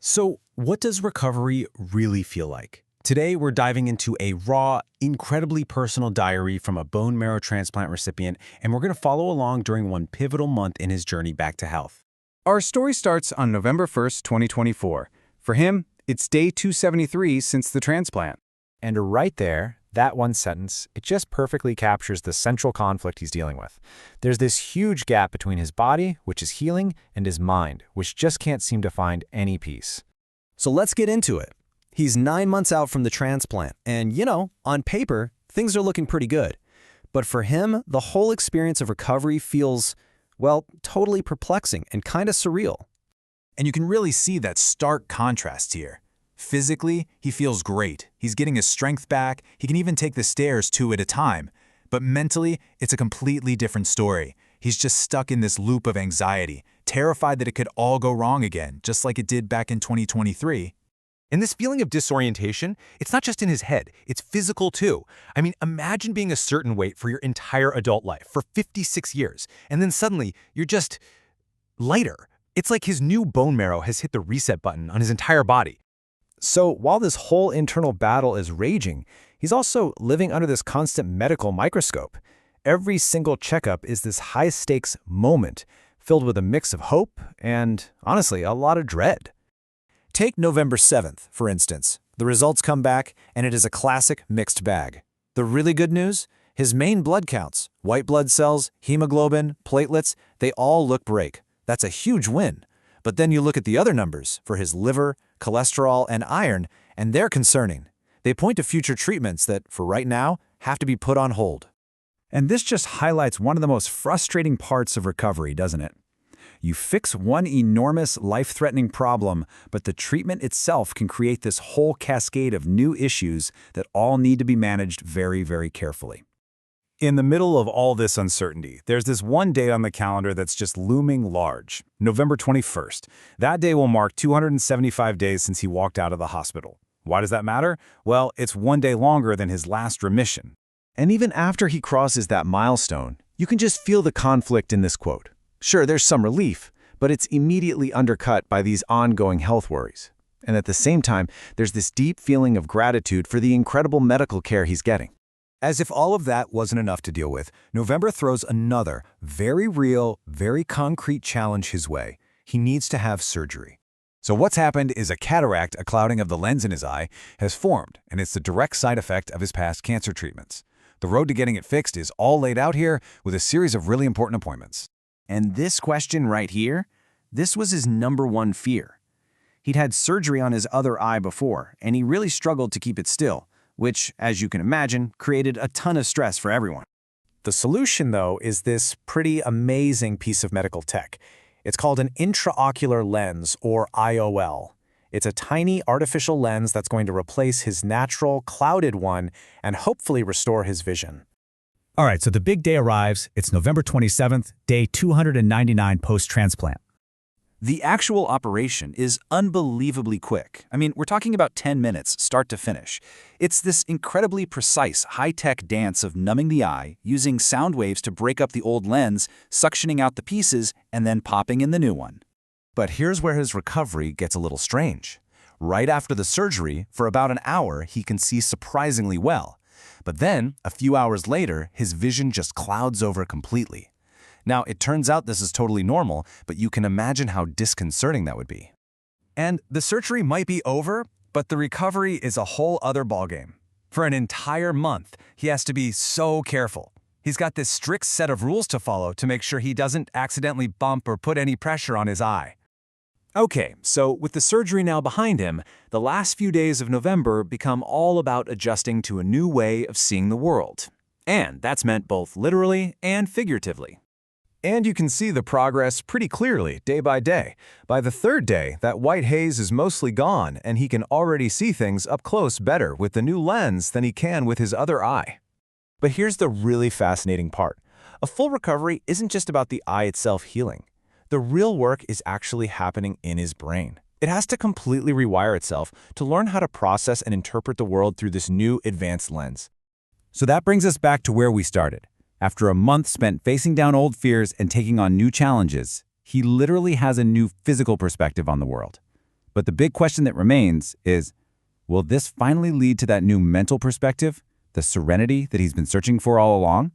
So, what does recovery really feel like? Today, we're diving into a raw, incredibly personal diary from a bone marrow transplant recipient, and we're going to follow along during one pivotal month in his journey back to health. Our story starts on November 1st, 2024. For him, it's day 273 since the transplant. And right there, that one sentence, it just perfectly captures the central conflict he's dealing with. There's this huge gap between his body, which is healing, and his mind, which just can't seem to find any peace. So, let's get into it. He's 9 months out from the transplant, and on paper, things are looking pretty good. But for him, the whole experience of recovery feels, well, totally perplexing and kind of surreal. And you can really see that stark contrast here. Physically, he feels great. He's getting his strength back. He can even take the stairs 2 at a time. But mentally, it's a completely different story. He's just stuck in this loop of anxiety, terrified that it could all go wrong again, just like it did back in 2023. And this feeling of disorientation, it's not just in his head, it's physical too. I mean, imagine being a certain weight for your entire adult life, for 56 years, and then suddenly you're just lighter. It's like his new bone marrow has hit the reset button on his entire body. So while this whole internal battle is raging, he's also living under this constant medical microscope. Every single checkup is this high-stakes moment, filled with a mix of hope and, honestly, a lot of dread. Take November 7th, for instance. The results come back, and it is a classic mixed bag. The really good news? His main blood counts, white blood cells, hemoglobin, platelets, they all look break. That's a huge win. But then you look at the other numbers for his liver, cholesterol, and iron, and they're concerning. They point to future treatments that, for right now, have to be put on hold. And this just highlights one of the most frustrating parts of recovery, doesn't it? You fix one enormous, life-threatening problem, but the treatment itself can create this whole cascade of new issues that all need to be managed very, very carefully. In the middle of all this uncertainty, there's this one date on the calendar that's just looming large, November 21st. That day will mark 275 days since he walked out of the hospital. Why does that matter? Well, it's one day longer than his last remission. And even after he crosses that milestone, you can just feel the conflict in this quote. Sure, there's some relief, but it's immediately undercut by these ongoing health worries. And at the same time, there's this deep feeling of gratitude for the incredible medical care he's getting. As if all of that wasn't enough to deal with, November throws another, very real, very concrete challenge his way. He needs to have surgery. So what's happened is a cataract, a clouding of the lens in his eye, has formed, and it's the direct side effect of his past cancer treatments. The road to getting it fixed is all laid out here with a series of really important appointments. And this question right here, this was his number one fear. He'd had surgery on his other eye before, and he really struggled to keep it still, which, as you can imagine, created a ton of stress for everyone. The solution, though, is this pretty amazing piece of medical tech. It's called an intraocular lens, or IOL. It's a tiny artificial lens that's going to replace his natural, clouded one and hopefully restore his vision. All right, so the big day arrives. It's November 27th, day 299 post-transplant. The actual operation is unbelievably quick. I mean, we're talking about 10 minutes, start to finish. It's this incredibly precise, high-tech dance of numbing the eye, using sound waves to break up the old lens, suctioning out the pieces, and then popping in the new one. But here's where his recovery gets a little strange. Right after the surgery, for about an hour, he can see surprisingly well. But then, a few hours later, his vision just clouds over completely. Now, it turns out this is totally normal, but you can imagine how disconcerting that would be. And the surgery might be over, but the recovery is a whole other ballgame. For an entire month, he has to be so careful. He's got this strict set of rules to follow to make sure he doesn't accidentally bump or put any pressure on his eye. Okay, so with the surgery now behind him, the last few days of November become all about adjusting to a new way of seeing the world. And that's meant both literally and figuratively. And you can see the progress pretty clearly, day by day. By the third day, that white haze is mostly gone, and he can already see things up close better with the new lens than he can with his other eye. But here's the really fascinating part. A full recovery isn't just about the eye itself healing. The real work is actually happening in his brain. It has to completely rewire itself to learn how to process and interpret the world through this new advanced lens. So that brings us back to where we started. After a month spent facing down old fears and taking on new challenges, he literally has a new physical perspective on the world. But the big question that remains is, will this finally lead to that new mental perspective, the serenity that he's been searching for all along?